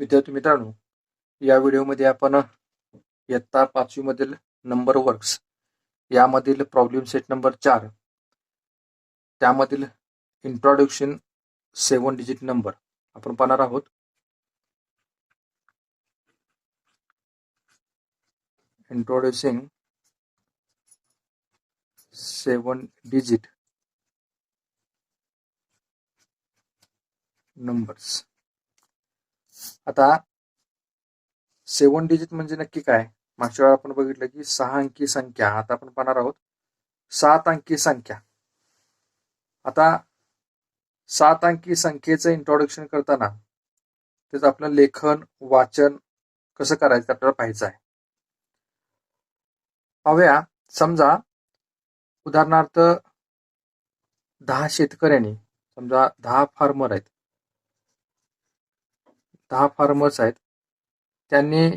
विद्यार्थी मित्रांनो, या व्हिडिओमध्ये आपण इयत्ता 5वी मधील नंबर वर्क्स यामधील प्रॉब्लेम सेट नंबर 4 त्यामधील इंट्रोडक्शन 7 डिजिट नंबर आपण पाहणार आहोत. Introducing 7 digit numbers. आता 7 डिजिट म्हणजे नक्की काय? मागच्या वेळा आपण बघितलं की 6 अंकी संख्या. आता आपण पाहणार आहोत 7 अंकी संख्या. आता 7 अंकी संख्येचं इंट्रोडक्शन करताना त्याचं आपलं लेखन वाचन कसं करायचं आपल्याला पाहायचं आहे. पाहूया. समजा उदाहरणार्थ 10 शेतकऱ्यांनी, समजा 10 फार्मर आहेत, 10 फार्मर्स आहेत, त्यांनी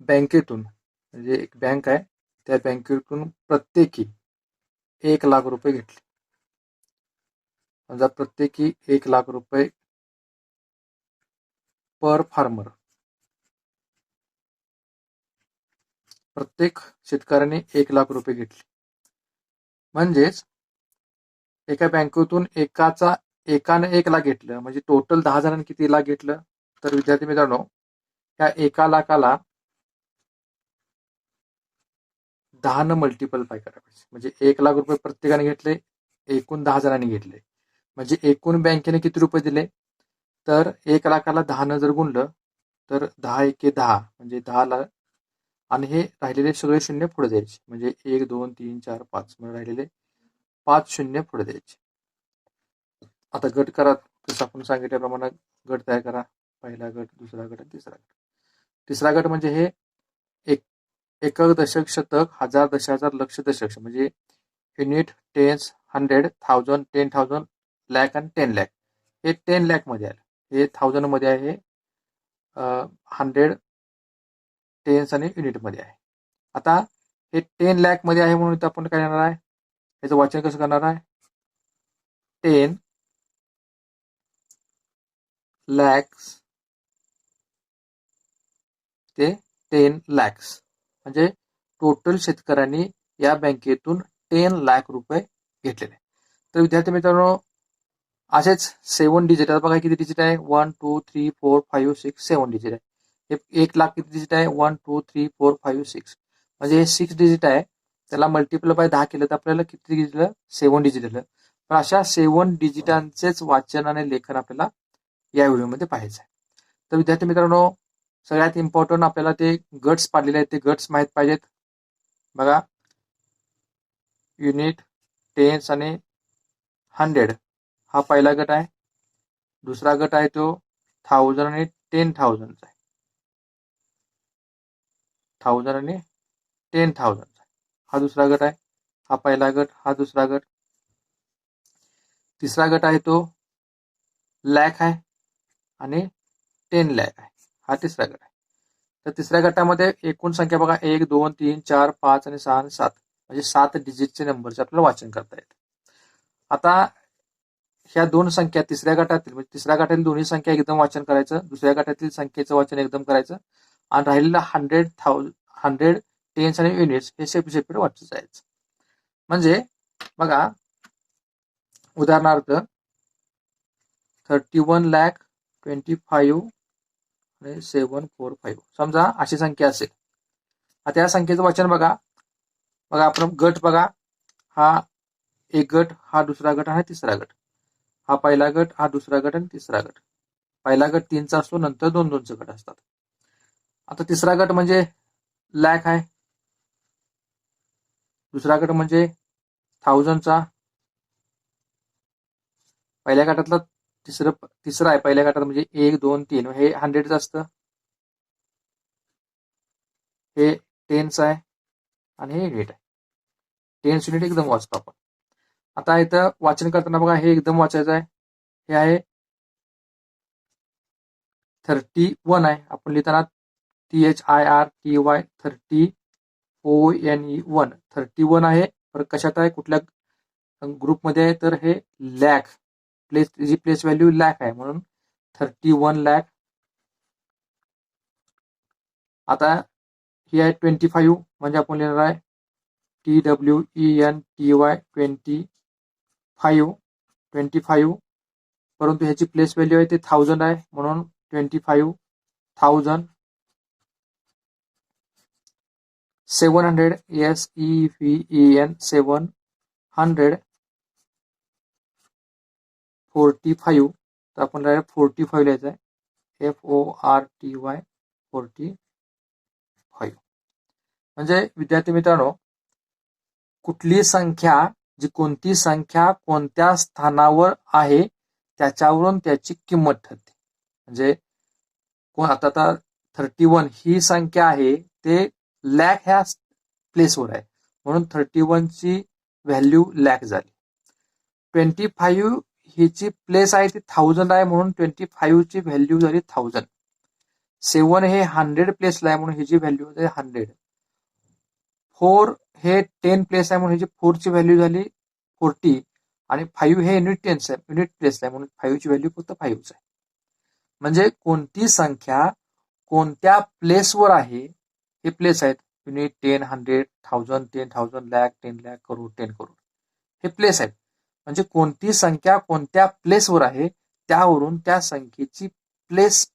बँकेतून, म्हणजे एक बँक आहे, त्या बँकेतून प्रत्येकी 1 लाख रुपये घेतले. समजा प्रत्येकी 1 लाख रुपये पर फार्मर, प्रत्येक शेतकऱ्याने 1 लाख रुपये घेतले. म्हणजेच एका बँकेतून एकाने 1 लाख घेतलं, म्हणजे टोटल 10 जणांनी किती लाख घेतलं? तर विद्यार्थी मित्रांनो, या 1 लाखाला 10 न मल्टिपल करायला पाहिजे. म्हणजे 1 लाख रुपये प्रत्येकाने घेतले, एकूण 10 जणांनी घेतले, म्हणजे एकूण बँकेने किती रुपये दिले? तर 1 लाखाला 10 न जर गुणलं तर 10 एके 10, म्हणजे 10 ला, आणि हे राहिलेले सगळे शून्य पुढे द्यायचे, म्हणजे 1 2 3 4 5, म्हणजे राहिलेले 5 शून्य पुढे द्यायचे. आता गट करा, जसं आपण सांगितल्याप्रमाणे गट तयार करा. पहिला गट, दुसरा गट, तिसरा गट. तिसरा गट म्हणजे हे एकक, दशक, शतक, हजार, दशहजार, लक्ष, दशलक्ष, म्हणजे युनिट, टेन्स, 100, 1000, 10,000, लॅक आणि 10 लॅक. हे 10 लॅक मध्ये आलं, हे 1000 मध्ये आहे, 100 टेन्स आणि युनिट मध्ये आहे. आता हे 10 लॅक मध्ये आहे, म्हणून आपण काय करणार आहे, याचं वाचन कसं करणार आहे? 10 लॅक्स ते 10 लॅक्स, म्हणजे टोटल शेतकऱ्यांनी या बँकेतून 10 लाख रुपये घेतलेले. तर विद्यार्थी मित्रांनो, असेच 7 डिजिट, आता बघा किती डिजिट आहे? 1 2 3 4 5 6 7 डिजिट आहे. हे 1 लाख किती डिजिट आहे? 1 2 3 4 5 6, म्हणजे हे 6 डिजिट आहे. त्याला मल्टिप्लाय बाय 10 केलं तर आपल्याला किती दिलं? 7 डिजिट दिलं. पण अशा 7 डिजिटांचेच वाचन आणि लेखन आपल्याला या व्हिडिओमध्ये पाहायचं आहे. तर विद्यार्थी मित्रांनो, सगळ्यात इम्पॉर्टंट आपल्याला ते गट्स पाडलेले आहेत, ते गट्स माहीत पाहिजेत. बघा, युनिट, टेन्स आणि 100 हा पहिला गट आहे. दुसरा गट आहे तो 1000 आणि 10,000 चा आहे. 1000 आणि 10,000 चा हा दुसरा गट आहे. हा पहिला गट, हा दुसरा गट. तिसरा गट आहे तो लॅक आहे आणि 10 लॅक आहे, हा तिसरा गट आहे. तर तिसऱ्या गटामध्ये एकूण संख्या बघा, 1 2 3 4 5 आणि 6 आणि 7, म्हणजे 7 डिजिटचे नंबरचे आपल्याला वाचन करता येते. आता ह्या दोन संख्या तिसऱ्या गटातील, म्हणजे तिसऱ्या गटातील दोन्ही संख्या एकदम वाचन करायचं, दुसऱ्या गटातील संख्येचं वाचन एकदम करायचं, आणि राहिलेला 100 टेन्स आणि युनिट्स हे सेपरेट वाचत जायचं. म्हणजे बघा, उदाहरणार्थ 31,25,745, समजा अशी संख्या असेल. आता या संख्येचं वाचन बघा, आपण गट बघा, हा एक गट, हा दुसरा गट, हा तिसरा गट, हा पहिला गट, हा दुसरा गट आणि तिसरा गट. पहिला गट 3चा असतो, नंतर 2-2चे गट असतात. आता तिसरा गट म्हणजे लॅक आहे, दुसरा गट म्हणजे 1000चा, पहिल्या गटातला तिसरा आहे, पहिल्या गटात म्हणजे 1 2 3 हे 100च असतं, हे 10च आहे आणि हे युनिट आहे. 10 युनिट एकदम वाचतो आपण. आता इथं वाचन करताना बघा, हे एकदम वाचायचं आहे. हे आहे 31 आहे, आपण लिहिताना THIRTY 30ONE 31 आहे. पर कशात आहे, कुठल्या ग्रुपमध्ये आहे, तर हे लॅक, प्लेस व्हॅल्यू लॅक आहे, म्हणून 31 लॅक आता ही आहे 25 म्हणजे आपण लिहिणार आहे TWENTY 25 परंतु ह्याची प्लेस व्हॅल्यू आहे ते 1000 आहे म्हणून 25,000 700 SEVEN 700 45 तर आपण डायरेक्ट 45 लिहायचं आहे FORTY 45 म्हणजे विद्यार्थी मित्रांनो कुठली संख्या जी कोणती संख्या कोणत्या स्थानावर आहे त्याच्यावरून त्याची किंमत ठरते म्हणजे आता 31 ही संख्या आहे ते लॅक ह्या प्लेसवर आहे म्हणून 31 ची व्हॅल्यू लॅक झाली 25 हिची प्लेस आहे ती 1000 आहे म्हणून 25 ची व्हॅल्यू झाली 1000 7 हे 100 प्लेसला आहे म्हणून हिची व्हॅल्यू झाली 100 4 हे 10 प्लेस आहे म्हणून ह्याची 4 ची व्हॅल्यू झाली 40 आणि 5 हे युनिट प्लेस आहे म्हणून 5 ची व्हॅल्यू फक्त 5 आहे म्हणजे कोणती संख्या कोणत्या प्लेसवर आहे हे प्लेस आहेत युनिट 10 100 1000 10,000 लॅक 10 लॅक करोड 10 करोड हे प्लेस आहेत म्हणजे कोणती संख्या कोणत्या प्लेसवर आहे त्यावरून त्या संख्येची प्लेस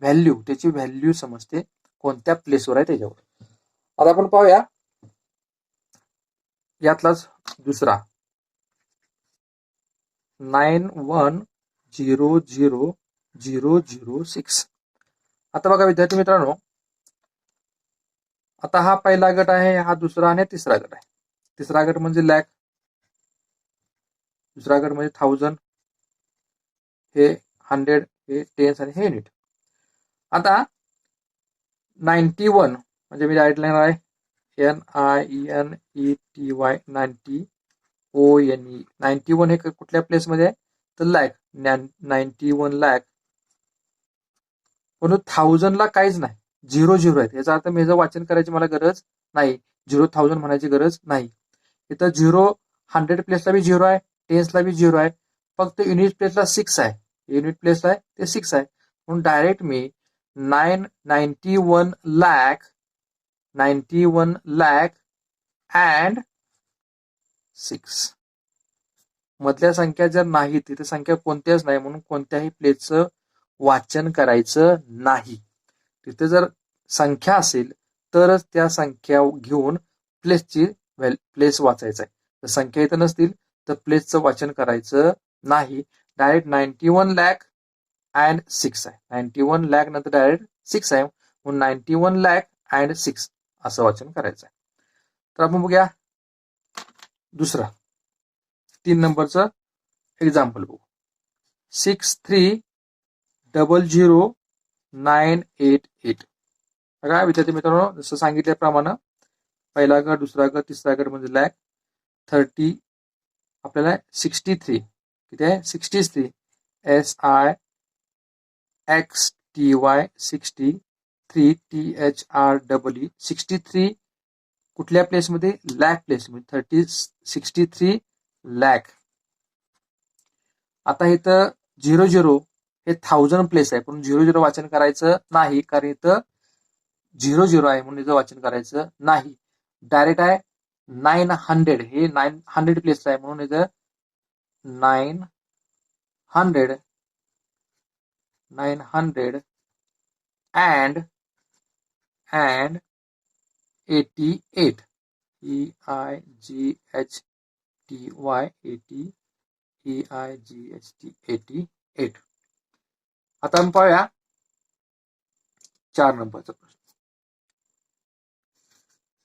व्हॅल्यू त्याची व्हॅल्यू समजते कोणत्या प्लेसवर आहे त्याच्यावर आता आपण पाहूया यातलाच दुसरा 9100,006 आता बघा विद्यार्थी मित्रांनो आता हा पहिला गट आहे हा दुसरा आणि तिसरा गट आहे तिसरा गट म्हणजे लॅक दुसरा गट म्हणजे 1000 हे 100 हे 10 आणि हे युनिट आता 91 म्हणजे मी डायरेक्ट लिहिणार आहे NINETY 90 ONE 91 हे कुठल्या प्लेसमध्ये आहे तर लॅक 91 लॅक पण 1000 ला काहीच नाही 00 आहेत याचा अर्थ मी वाचन करायची मला गरज नाही 0,000 म्हणायची गरज नाही इथं 100 प्लेसला बी 0 आहे 10 ला बी 0 आहे फक्त युनिट प्लेसला 6 आहे युनिट प्लेसला आहे ते 6 आहे म्हणून डायरेक्ट मी 91 lakh and 6 मधल्या संख्या जर नाही तिथे संख्या कोणत्याच नाही म्हणून कोणत्याही प्लेसचं वाचन करायचं नाही तिथे जर संख्या असेल तरच त्या संख्या घेऊन प्लेस वाचायचं आहे जर संख्या इथं नसतील तर प्लेसचं वाचन करायचं नाही डायरेक्ट 91 lakh and 6 आहे 91 lakh नंतर डायरेक्ट 6 आहे म्हणून 91 lakh and 6 असं वाचन करायचं आहे तर आपण बघूया दुसरा 3 नंबरचं एक्झाम्पल बघू 6300,988 बघा विद्यार्थी मित्रांनो जसं सांगितल्याप्रमाणे पहिला गट दुसरा गट तिसरा गट म्हणजे लॅक 30 आपल्याला 63 किती आहे 63 SIXTY 63 THREE 63 कुठल्या प्लेसमध्ये लॅक प्लेसमध्ये 63 लॅक आता इथं 00 हे 1000 प्लेस आहे पण 00 वाचन करायचं नाही कारण इथं 00 आहे म्हणून इथं वाचन करायचं नाही डायरेक्ट आहे 900 हे 900 प्लेसला आहे म्हणून इथं 900 and 88 EIGHTY 88 आता आपण पाहूया 4 नंबरचा प्रश्न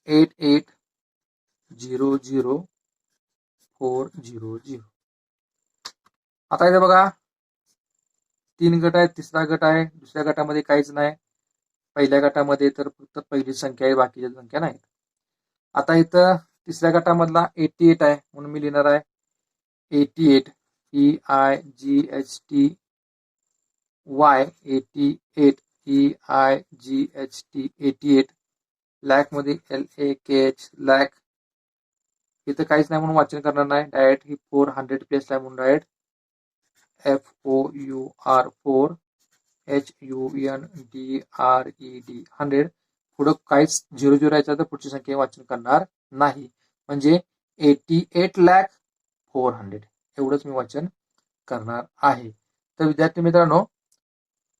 88,00,400 आता इथे बघा 3 गट आहेत तिसरा गट आहे दुसऱ्या गटामध्ये काहीच नाही पहिल्या गटामध्ये तर फक्त पहिली संख्या आहे बाकीच्या संख्या नाहीत आता इथं तिसऱ्या गटामधला 88 आहे म्हणून मी लिहिणार आहे 88 EIGHTY 88 लॅक मध्ये LAKH लॅक इथं काहीच नाही म्हणून वाचन करणार नाही डायरेक्ट ही 400 प्लेसला आहे म्हणून डायरेक्ट FOUR 4 HUNDRED 100 पुढं काहीच 0 यायचं तर पुढची संख्या वाचन करणार नाही. म्हणजे 88,400,000 एवढंच मी वाचन करणार आहे. तर विद्यार्थी मित्रांनो,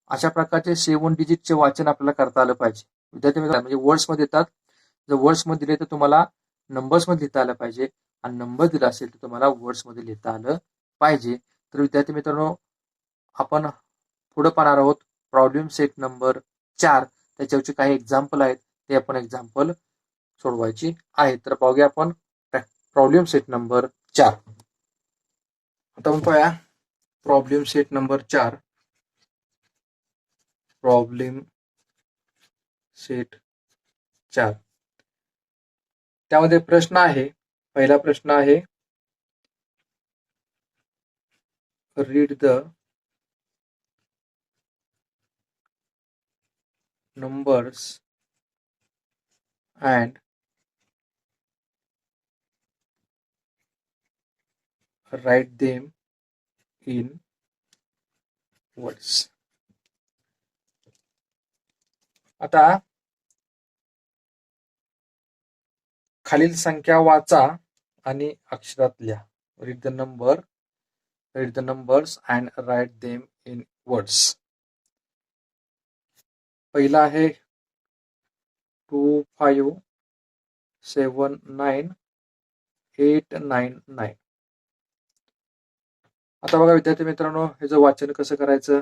अशा प्रकारचे 7 डिजिटचे वाचन आपल्याला करता आलं पाहिजे. विद्यार्थी मित्रांनो, म्हणजे वर्ड्समध्ये येतात. जर वर्ड्समध्ये दिले तर तुम्हाला नंबर्समध्ये लिहिता आलं पाहिजे आणि नंबर दिला असेल तर तुम्हाला वर्ड्समध्ये लिहिता आलं पाहिजे. तर विद्यार्थी मित्रांनो, आपण पुढे पाहणार आहोत प्रॉब्लेम सेट नंबर 4. त्याच्यावरचे काही एक्झाम्पल आहेत, ते आपण एक्झाम्पल सोडवायची आहे. तर पाहूया आपण प्रॉब्लेम सेट नंबर 4. आता आपण पाहूया problem set number 4. Problem set 4. त्यामध्ये प्रश्न आहे, पहिला प्रश्न आहे, read the numbers and write them in words. आता खालील संख्या वाचा आणि अक्षरात लिहा. Read the numbers and write them in words. पहिला आहे 2579,899. आता बघा विद्यार्थी मित्रांनो, ह्याचं वाचन कसं करायचं.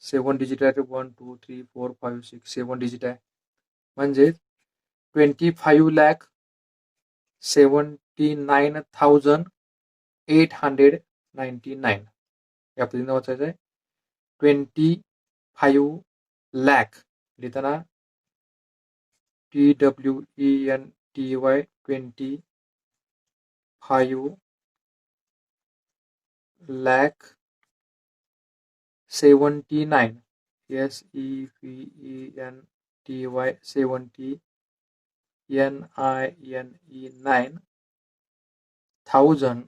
7 डिजिट आहे, 1 2 3 4 5 6 7 डिजिट आहे. म्हणजे 25,79,899 या पद्धतीने वाचायचं आहे. 25 लाख लिहिताना TWENTY 25 lakh 79 SEVENTY 70 NINE 9,000 THOUSAND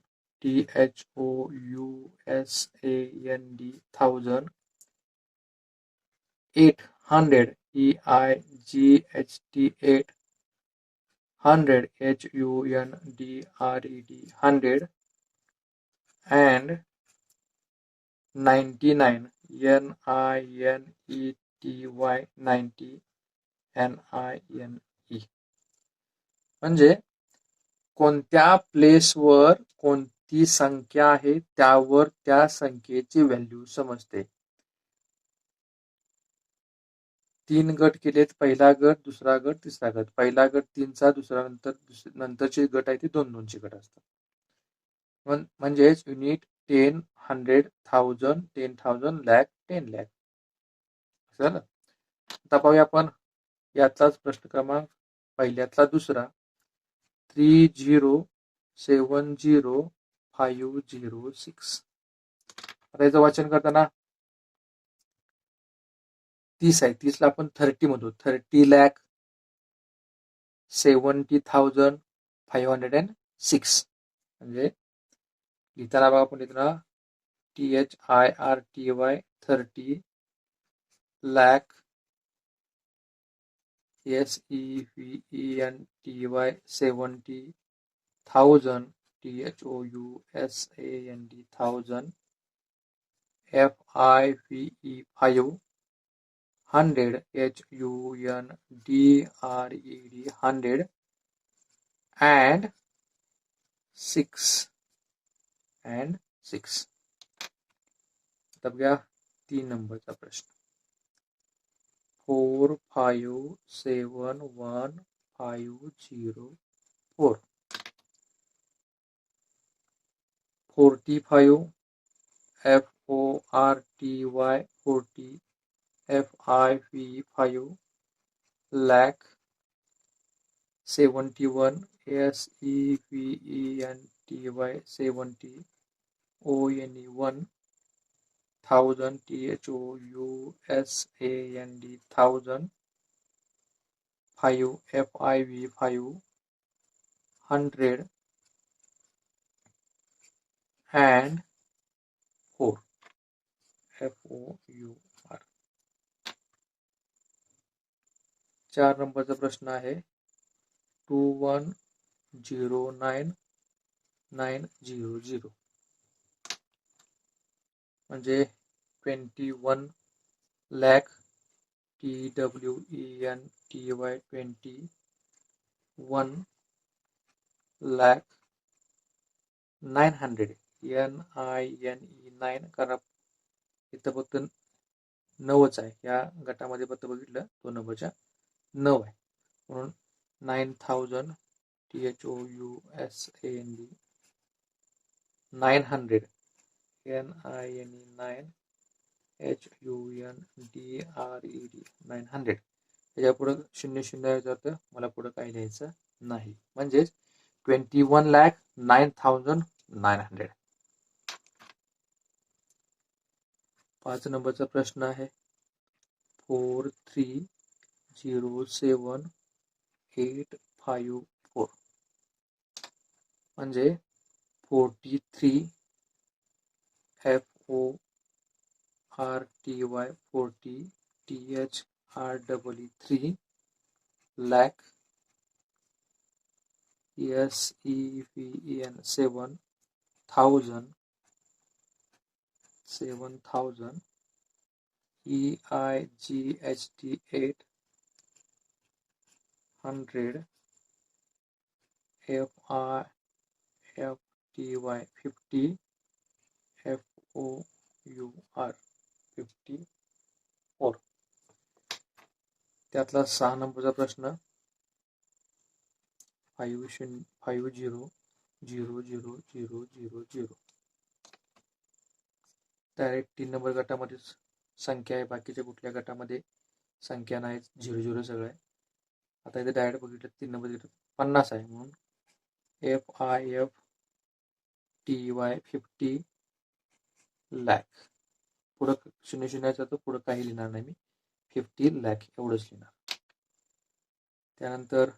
1,000 800 EIGHT 800 HUNDRED 100 and 99 NINETY 90 NINE. म्हणजे कोणत्या प्लेसवर कोणती संख्या आहे त्यावर त्या संख्येची व्हॅल्यू समजते. 3 गट केलेत, पहिला गट, दुसरा गट, तिसरा गट. पहिला गट 3चा, दुसरा नंतरचे गट आहे ते 2-2चे गट असतात. म्हणजेच युनिट 10 100 1000 10,000 लाख 10 लाख. झालं. आता पाहूया आपण यातलाच प्रश्न क्रमांक पहिल्यातला दुसरा 3070506. आता याचं वाचन करताना 30 आहे, 30 ला आपण 30 म्हणतो. 30,70,506. म्हणजे लिहिताना बघा आपण लिहिताना THIRTY 30 lakh SEVENTY 70,000 THOUSAND 1,000 FIVE 500 HUNDRED 100 and 6 आता बघा 3 नंबरचा प्रश्न 4571504 45 FORTY 40 FIV 5 lakh 71 SEVENTY 70 ONE 1,000 THOUSAND 1,000 5 FIV 5 100 and 4 FOUR. 4 नंबरचा प्रश्न आहे 2109,900 म्हणजे 21 lakh TWENTY 21 lakh 900 NINE कारण इथं फक्त 9च आहे. या गटामध्ये फक्त बघितलं 2 नंबरच्या 9 आहे म्हणून 9,000 THOUSAND 900 NINE 9 HUNDRED 900 त्याच्या पुढे 00 यायचं तर मला पुढे काही लिहायचं नाही म्हणजेच 21,09,900. 5 नंबरचा प्रश्न आहे 4307854 म्हणजे 43 FORTY 40 THREE lakh SEVEN 7,000 EIGHT 800 FIFTY 50 FOUR 54. त्यातला 6 नंबरचा प्रश्न 50,000,000. डायरेक्ट 3 नंबर गटामध्ये संख्या आहे बाकीच्या कुठल्या गटामध्ये संख्या नाही 00 सगळं आहे. आता इथे डायरेक्ट बघितलं 3 नंबर 50 आहे म्हणून FIFTY 50 lakh पुढं 00 तर पुढं काही लिहिणार नाही मी 50 lakh एवढंच लिहिणार. त्यानंतर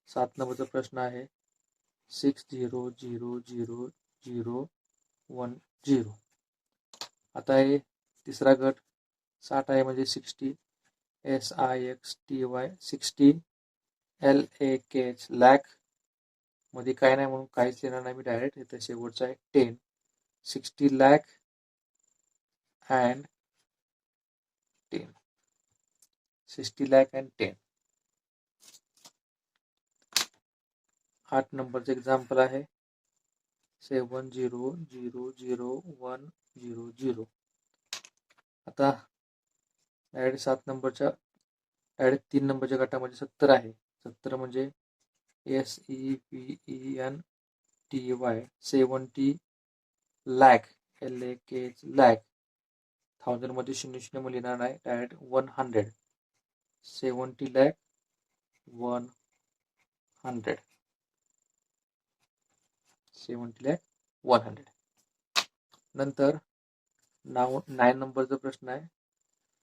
7 नंबरचा प्रश्न आहे 60,000,010. आता हे तिसरा गट 60 आहे म्हणजे 60 SIXTY 60 LAKH lakh मध्ये काय नाही म्हणून काहीच लिहिणार नाही मी डायरेक्ट इथं शेवटचं आहे 10 60 lakh and 10 60 lakh and 10. 8 नंबरचं एक्झाम्पल आहे 70,001,000. आता डायरेक्ट 7 नंबरच्या डायरेक्ट 3 नंबरच्या गटामध्ये 70 आहे 70 म्हणजे SEVENTY 70 lakh LAKH lakh 1000 मध्ये 00 मध्ये लिहिणार नाही डायरेक्ट 100 70 lakh 100 70 lakh 100. नंतर 9 नंबरचा प्रश्न आहे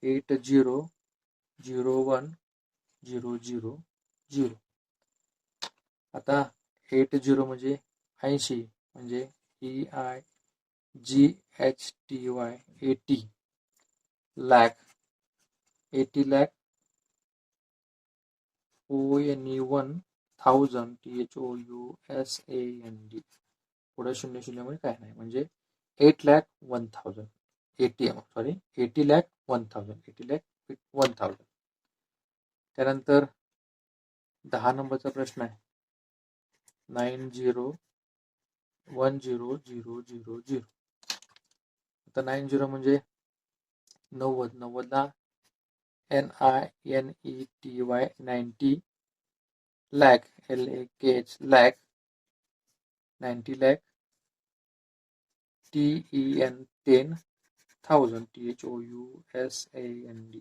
80,01,000. आता 80 म्हणजे 80 म्हणजे EIGHTY 80 lakh 80 lakh ONE1000 THOUSAND पुढे 00 मध्ये काय नाही म्हणजे 8,01,000 80 lakh 1000 80 lakh 1000. त्यानंतर 10 नंबरचा प्रश्न आहे 90,10,000. आता 90 म्हणजे 90 ला NINETY 90 lakh LAKH lakh 90 lakh TEN 10,000 THOUSAND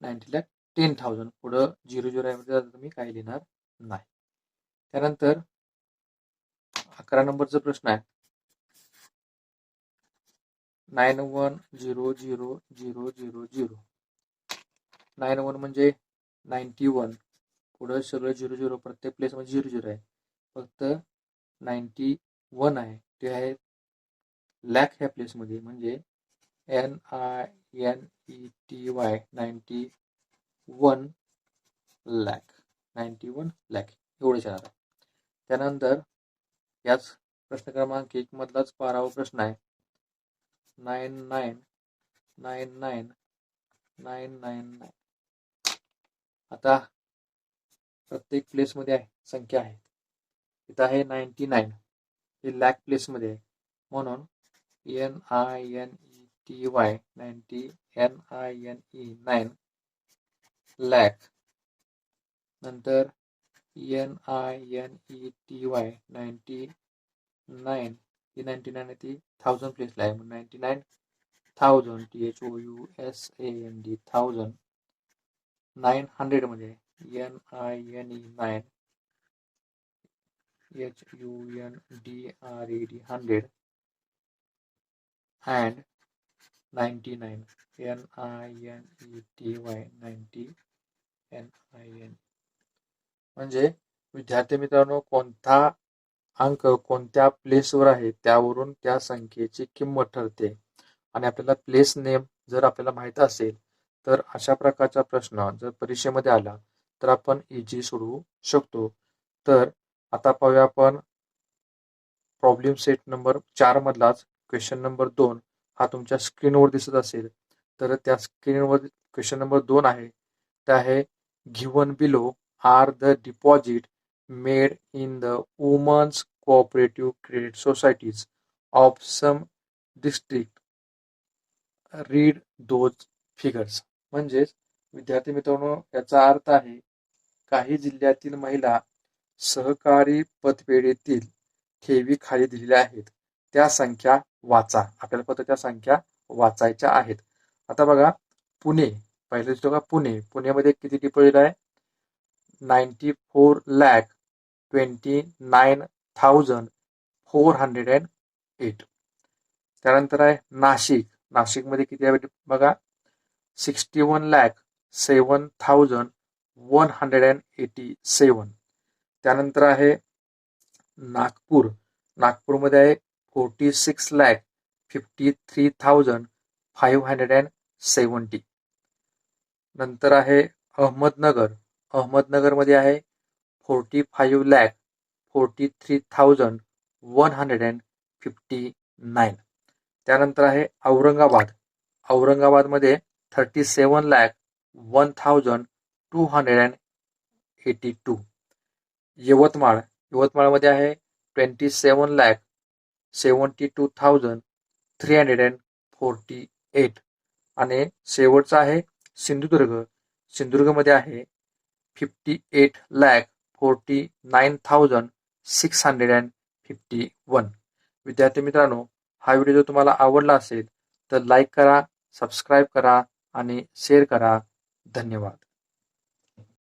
90 lakh 10,000 पुढं 00 आहे मी काही लिहिणार नाही. त्यानंतर 11 नंबरचा प्रश्न आहे 91,00,000. 91 म्हणजे 91 पुढं सगळं 00 प्रत्येक प्लेस मध्ये 00 आहे फक्त 91 आहे ते आहे लॅक ह्या प्लेस मध्ये म्हणजे NINETY 90 91 लाख एवढेच येणार आहे. त्यानंतर याच प्रश्न क्रमांक 1 मधलाच 12वा प्रश्न आहे. 99999999. आता प्रत्येक प्लेसमध्ये आहे संख्या आहे. इथं आहे 99, हे लॅक प्लेसमध्ये आहे, म्हणून NINETY 90 NINE 9 लॅक. नंतर NINETY 99 ही 99 आहे ती 1000 प्लेसला आहे, 99,000 THOUSAND 1000. 900 मध्ये NINE 9 HUNDRED 100 and 99 NINETY 90 NINE. म्हणजे विद्यार्थी मित्रांनो, कोणता अंक कोणत्या प्लेसवर आहे त्यावरून त्या संख्येची किंमत ठरते. आणि आपल्याला प्लेस नेम जर आपल्याला माहित असेल तर अशा प्रकारचा प्रश्न जर परीक्षेमध्ये आला तर आपण इझी सोडवू शकतो. तर आता पाहूया आपण प्रॉब्लेम सेट नंबर 4 मधलाच क्वेश्चन नंबर 2 हा तुमच्या स्क्रीनवर दिसत असेल तर त्या स्क्रीनवर क्वेश्चन नंबर 2 आहे. ते आहे given below are the deposit made in the women's cooperative credit societies of some district, read those figures. म्हणजेच विद्यार्थी मित्रांनो, याचा अर्थ आहे काही जिल्ह्यातील महिला सहकारी पतपेढीतील ठेवी खाली दिलेल्या आहेत त्या संख्या वाचा. आपल्याला फक्त त्या संख्या वाचायच्या आहेत. आता बघा, पुणे पहिलं दिसतो का, पुण्यामध्ये किती डिपॉझिट आहे, 94,29,408. त्यानंतर आहे नाशिकमध्ये किती आहे बघा, 61,07,187. त्यानंतर आहे नागपूरमध्ये आहे 46,53,570. नंतर आहे अहमदनगरमध्ये आहे 45,43,159. त्यानंतर आहे औरंगाबादमध्ये 37,01,282. यवतमाळमध्ये आहे 27,72,348. आणि शेवटचा आहे सिंधुदुर्गमध्ये आहे 58,49,651. विद्यार्थी मित्रांनो, हा व्हिडिओ जर तुम्हाला आवडला असेल तर लाईक करा, सबस्क्राईब करा आणि शेअर करा. धन्यवाद.